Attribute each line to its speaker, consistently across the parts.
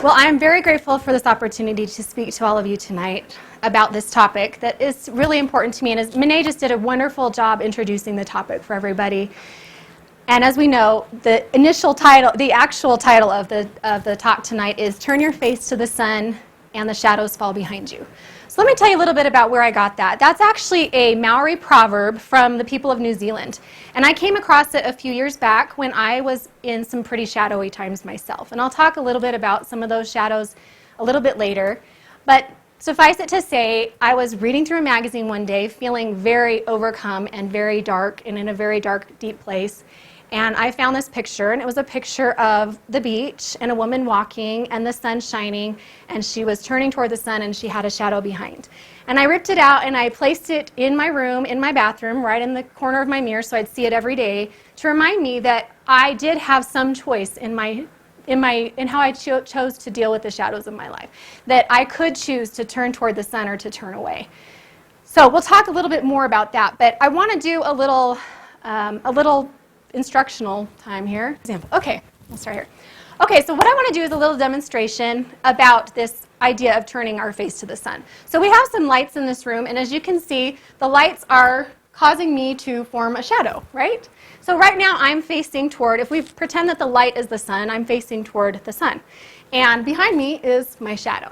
Speaker 1: Well, I'm very grateful for this opportunity to speak to all of you tonight about this topic that is really important to me. And as Minnie just did a wonderful job introducing the topic for everybody. And as we know, the initial title, the actual title of the talk tonight is Turn Your Face to the Sun and the Shadows Fall Behind You. So let me tell you a little bit about where I got that. That's actually a Maori proverb from the people of New Zealand. And I came across it a few years back when I was in some pretty shadowy times myself. And I'll talk a little bit about some of those shadows a little bit later. But suffice it to say, I was reading through a magazine one day, feeling very overcome and very dark and in a very dark, deep place. And I found this picture, and it was a picture of the beach and a woman walking and the sun shining, and she was turning toward the sun and she had a shadow behind. And I ripped it out and I placed it in my room, in my bathroom, right in the corner of my mirror so I'd see it every day to remind me that I did have some choice in how I chose to deal with the shadows of my life, that I could choose to turn toward the sun or to turn away. So we'll talk a little bit more about that, but I want to do a little instructional time here. Okay, we'll start here. Okay, so what I want to do is a little demonstration about this idea of turning our face to the sun. So we have some lights in this room, and as you can see, the lights are causing me to form a shadow, right? So right now I'm facing toward, if we pretend that the light is the sun, I'm facing toward the sun. And behind me is my shadow.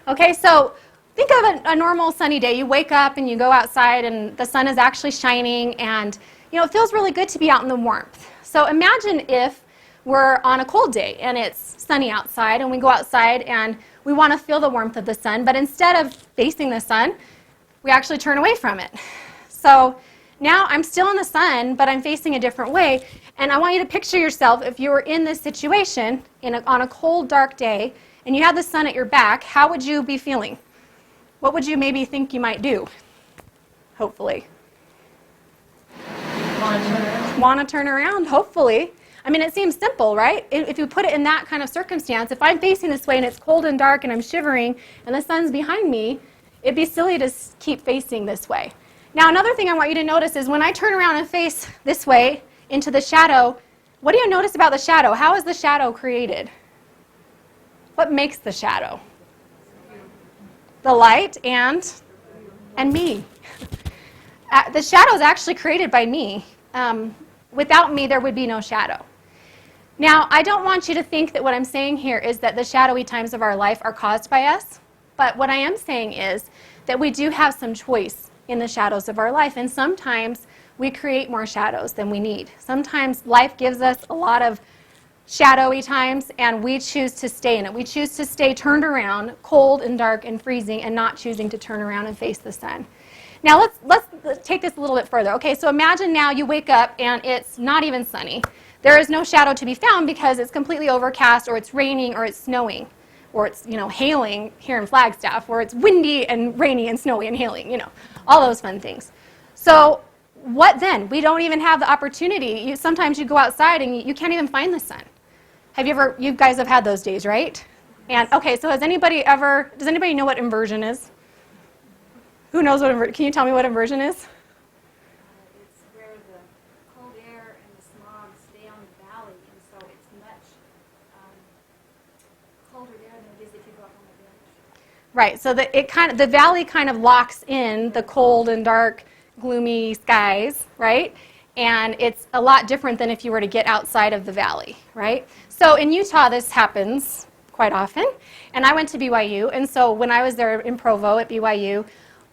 Speaker 1: Okay, so think of a normal sunny day. You wake up and you go outside and the sun is actually shining, and it feels really good to be out in the warmth. So imagine if we're on a cold day and it's sunny outside and we go outside and we want to feel the warmth of the sun, but instead of facing the sun, we actually turn away from it. So now I'm still in the sun, but I'm facing a different way. And I want you to picture yourself if you were in this situation on a cold, dark day and you had the sun at your back, how would you be feeling? What would you maybe think you might do? Hopefully. Want to turn around, hopefully. I mean, it seems simple, right? If you put it in that kind of circumstance, if I'm facing this way and it's cold and dark and I'm shivering and the sun's behind me, it'd be silly to keep facing this way. Now, another thing I want you to notice is when I turn around and face this way into the shadow, what do you notice about the shadow? How is the shadow created? What makes the shadow? The light and me. The shadow is actually created by me. Without me, there would be no shadow. Now, I don't want you to think that what I'm saying here is that the shadowy times of our life are caused by us, but what I am saying is that we do have some choice in the shadows of our life, and sometimes we create more shadows than we need. Sometimes life gives us a lot of shadowy times, and we choose to stay in it. We choose to stay turned around, cold and dark and freezing, and not choosing to turn around and face the sun. Now let's take this a little bit further. Okay, so imagine now you wake up and it's not even sunny. There is no shadow to be found because it's completely overcast, or it's raining, or it's snowing, or it's hailing here in Flagstaff, or it's windy and rainy and snowy and hailing, all those fun things. So what then? We don't even have the opportunity. Sometimes you go outside and you can't even find the sun. You guys have had those days, right? And okay, so does anybody know what inversion is? Who knows what inversion? Can you tell me what inversion is?
Speaker 2: It's where the cold air and the smog stay on the valley, and so it's much colder there than it is if you go up on the ridge.
Speaker 1: Right. So the valley kind of locks in the cold and dark, gloomy skies, right? And it's a lot different than if you were to get outside of the valley, right? So in Utah, this happens quite often, and I went to BYU, and so when I was there in Provo at BYU.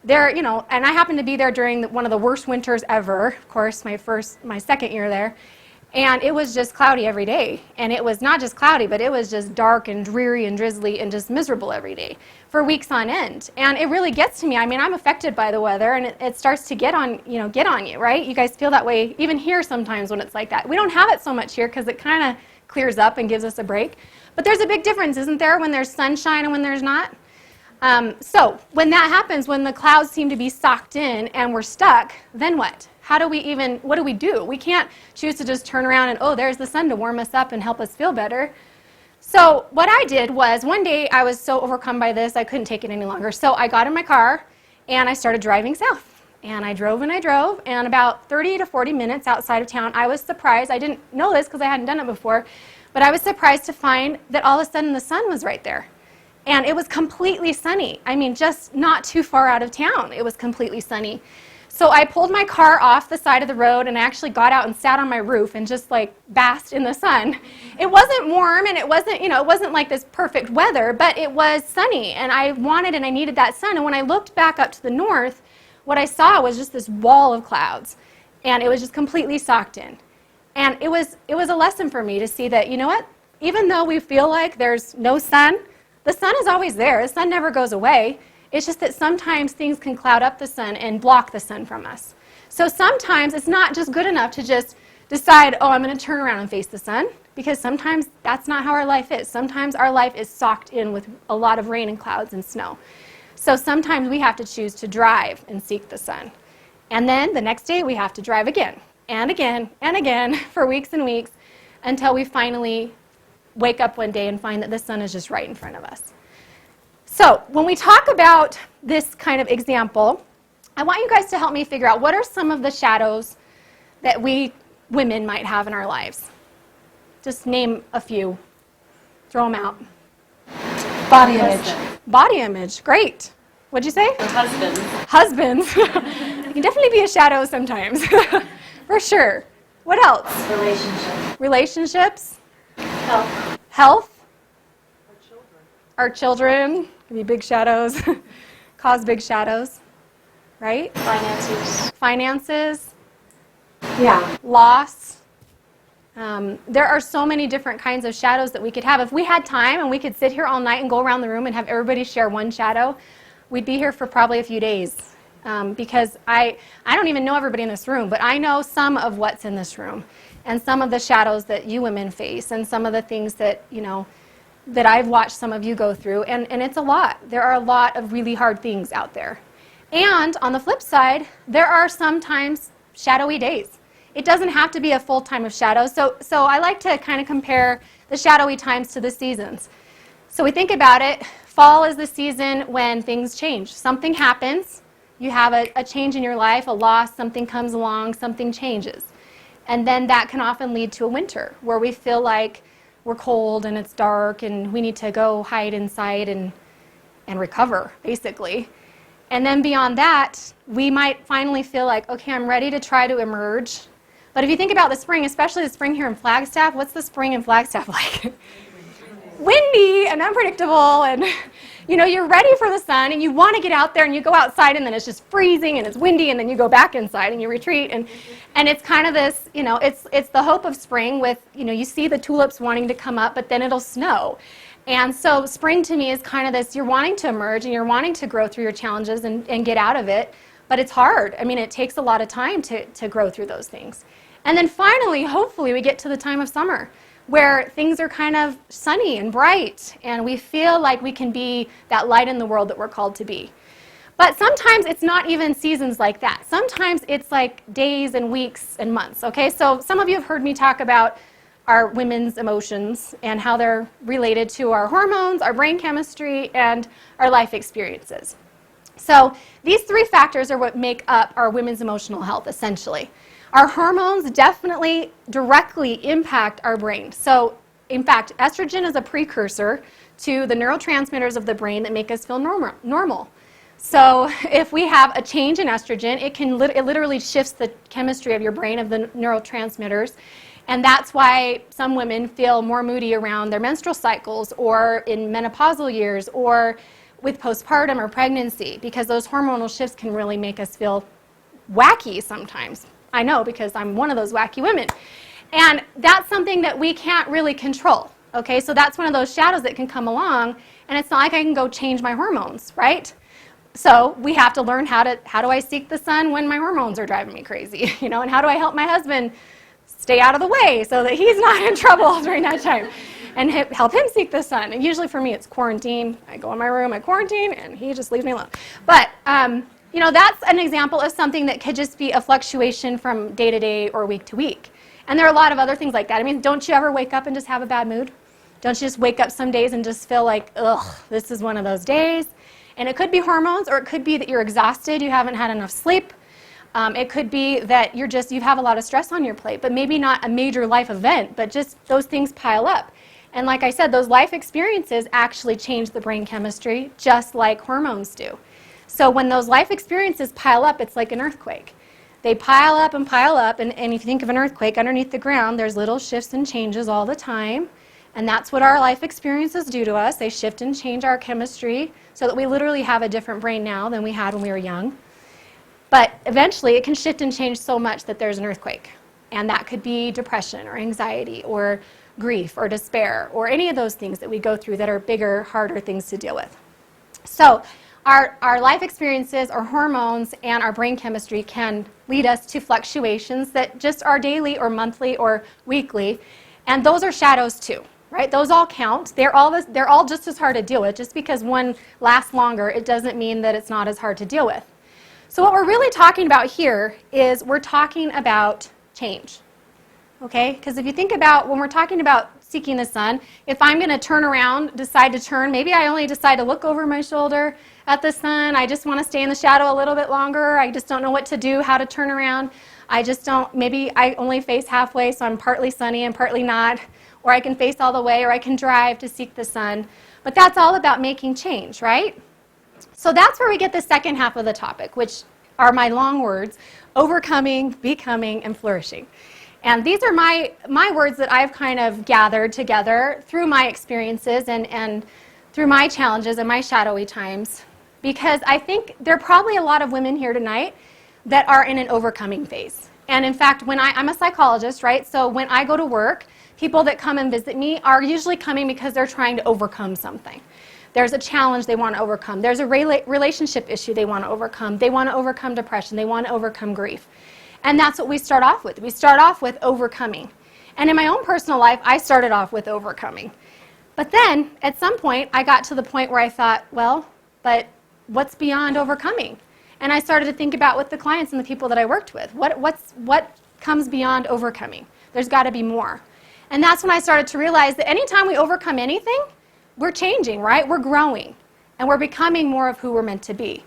Speaker 1: And I happened to be there during one of the worst winters ever, of course, my second year there, and it was just cloudy every day. And it was not just cloudy, but it was just dark and dreary and drizzly and just miserable every day for weeks on end. And it really gets to me. I mean, I'm affected by the weather, and it starts to get on you, right? You guys feel that way even here sometimes when it's like that. We don't have it so much here because it kind of clears up and gives us a break. But there's a big difference, isn't there, when there's sunshine and when there's not? So when that happens, when the clouds seem to be socked in and we're stuck, then what? What do we do? We can't choose to just turn around and, oh, there's the sun to warm us up and help us feel better. So what I did was, one day I was so overcome by this, I couldn't take it any longer. So I got in my car and I started driving south. And I drove, and about 30 to 40 minutes outside of town, I was surprised. I didn't know this because I hadn't done it before. But I was surprised to find that all of a sudden the sun was right there. And it was completely sunny. I mean, just not too far out of town, it was completely sunny. So I pulled my car off the side of the road and I actually got out and sat on my roof and just like basked in the sun. It wasn't warm and it wasn't, it wasn't like this perfect weather, but it was sunny and I wanted and I needed that sun. And when I looked back up to the north, what I saw was just this wall of clouds and it was just completely socked in. And it was a lesson for me to see that, you know what, even though we feel like there's no sun, the sun is always there. The sun never goes away. It's just that sometimes things can cloud up the sun and block the sun from us. So sometimes it's not just good enough to just decide, oh, I'm going to turn around and face the sun, because sometimes that's not how our life is. Sometimes our life is socked in with a lot of rain and clouds and snow. So sometimes we have to choose to drive and seek the sun. And then the next day we have to drive again and again and again for weeks and weeks until we finally wake up one day and find that the sun is just right in front of us. So when we talk about this kind of example, I want you guys to help me figure out what are some of the shadows that we women might have in our lives. Just name a few. Throw them out.
Speaker 3: Body image.
Speaker 1: Body image, great. What'd you say?
Speaker 3: Husbands.
Speaker 1: Husbands. You can definitely be a shadow sometimes, for sure. What else?
Speaker 3: Relationships.
Speaker 1: Relationships.
Speaker 3: Health.
Speaker 1: Health.
Speaker 3: Our children.
Speaker 1: Our children can be big shadows, cause big shadows, right?
Speaker 3: Finances.
Speaker 1: Finances.
Speaker 3: Yeah.
Speaker 1: Loss. There are so many different kinds of shadows that we could have. If we had time and we could sit here all night and go around the room and have everybody share one shadow, we'd be here for probably a few days. Because I don't even know everybody in this room, but I know some of what's in this room and some of the shadows that you women face and some of the things that, that I've watched some of you go through. And it's a lot. There are a lot of really hard things out there. And on the flip side, there are sometimes shadowy days. It doesn't have to be a full time of shadows. So I like to kind of compare the shadowy times to the seasons. So we think about it. Fall is the season when things change. Something happens. You have a change in your life, a loss, something comes along, something changes. And then that can often lead to a winter where we feel like we're cold and it's dark and we need to go hide inside and recover, basically. And then beyond that, we might finally feel like, okay, I'm ready to try to emerge. But if you think about the spring, especially the spring here in Flagstaff, what's the spring in Flagstaff like? Windy and unpredictable, and you're ready for the sun and you want to get out there and you go outside and then it's just freezing and it's windy and then you go back inside and you retreat and it's kind of this, it's the hope of spring with, you see the tulips wanting to come up, but then it'll snow. And so spring to me is kind of this, you're wanting to emerge and you're wanting to grow through your challenges and get out of it, but it's hard. I mean, it takes a lot of time to grow through those things. And then finally, hopefully, we get to the time of summer where things are kind of sunny and bright and we feel like we can be that light in the world that we're called to be. But sometimes it's not even seasons like that. Sometimes it's like days and weeks and months, okay? So some of you have heard me talk about our women's emotions and how they're related to our hormones, our brain chemistry, and our life experiences. So these three factors are what make up our women's emotional health, essentially. Our hormones definitely directly impact our brain. So, in fact, estrogen is a precursor to the neurotransmitters of the brain that make us feel normal. So, if we have a change in estrogen, it literally shifts the chemistry of your brain, of the neurotransmitters. And that's why some women feel more moody around their menstrual cycles or in menopausal years or with postpartum or pregnancy, because those hormonal shifts can really make us feel wacky sometimes. I know, because I'm one of those wacky women. And that's something that we can't really control, okay? So that's one of those shadows that can come along, and it's not like I can go change my hormones, right? So we have to learn how do I seek the sun when my hormones are driving me crazy, and how do I help my husband stay out of the way so that he's not in trouble during that time, and help him seek the sun. And usually for me, it's quarantine. I go in my room, I quarantine, and he just leaves me alone. But that's an example of something that could just be a fluctuation from day to day or week to week. And there are a lot of other things like that. I mean, don't you ever wake up and just have a bad mood? Don't you just wake up some days and just feel like, ugh, this is one of those days? And it could be hormones, or it could be that you're exhausted, you haven't had enough sleep. It could be that you have a lot of stress on your plate, but maybe not a major life event, but just those things pile up. And like I said, those life experiences actually change the brain chemistry just like hormones do. So when those life experiences pile up, it's like an earthquake. They pile up, and if you think of an earthquake underneath the ground, there's little shifts and changes all the time. And that's what our life experiences do to us. They shift and change our chemistry so that we literally have a different brain now than we had when we were young. But eventually it can shift and change so much that there's an earthquake. And that could be depression or anxiety or grief or despair or any of those things that we go through that are bigger, harder things to deal with. So our life experiences, our hormones, and our brain chemistry can lead us to fluctuations that just are daily or monthly or weekly. And those are shadows too, right? Those all count. They're all just as hard to deal with. Just because one lasts longer, it doesn't mean that it's not as hard to deal with. So what we're really talking about here is we're talking about change. Okay? Because if you think about when we're talking about seeking the sun, if I'm going to turn around, decide to turn, maybe I only decide to look over my shoulder at the sun. I just want to stay in the shadow a little bit longer. I just don't know what to do, how to turn around. Maybe I only face halfway, so I'm partly sunny and partly not. Or I can face all the way, or I can drive to seek the sun. But that's all about making change, right? So that's where we get the second half of the topic, which are my long words: overcoming, becoming, and flourishing. And these are my words that I've kind of gathered together through my experiences and through my challenges and my shadowy times, because I think there are probably a lot of women here tonight that are in an overcoming phase. And in fact, when I'm a psychologist, right? So when I go to work, people that come and visit me are usually coming because they're trying to overcome something. There's a challenge they want to overcome. There's a relationship issue they want to overcome. They want to overcome depression. They want to overcome grief. And that's what we start off with. We start off with overcoming. And in my own personal life, I started off with overcoming. But then, at some point, I got to the point where I thought, well, but what's beyond overcoming? And I started to think about with the clients and the people that I worked with, what comes beyond overcoming? There's got to be more. And that's when I started to realize that anytime we overcome anything, we're changing, right? We're growing. And we're becoming more of who we're meant to be.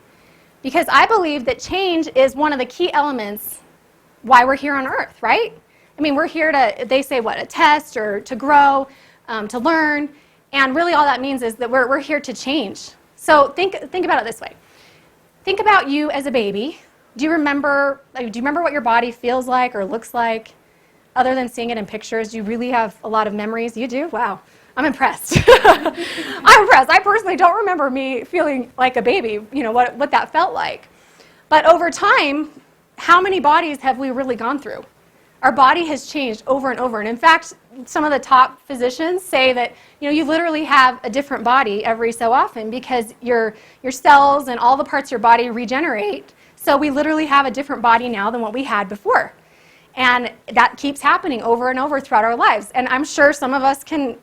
Speaker 1: Because I believe that change is one of the key elements why we're here on earth, right? I mean, we're here to, they say what, a test or to grow, to learn. And really all that means is that we're here to change. So think about it this way. Think about you as a baby. Do you remember what your body feels like or looks like? Other than seeing it in pictures, do you really have a lot of memories? You do? Wow. I'm impressed. I'm impressed. I personally don't remember me feeling like a baby, what that felt like. But over time, how many bodies have we really gone through? Our body has changed over and over. And in fact, some of the top physicians say that you literally have a different body every so often because your cells and all the parts of your body regenerate. So we literally have a different body now than what we had before. And that keeps happening over and over throughout our lives. And I'm sure some of us can,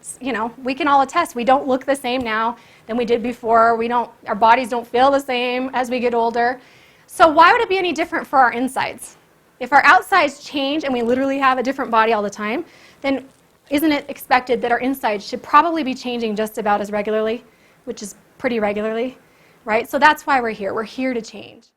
Speaker 1: we can all attest. We don't look the same now than we did before. Our bodies don't feel the same as we get older. So why would it be any different for our insides? If our outsides change and we literally have a different body all the time, then isn't it expected that our insides should probably be changing just about as regularly, which is pretty regularly, right? So that's why we're here. We're here to change.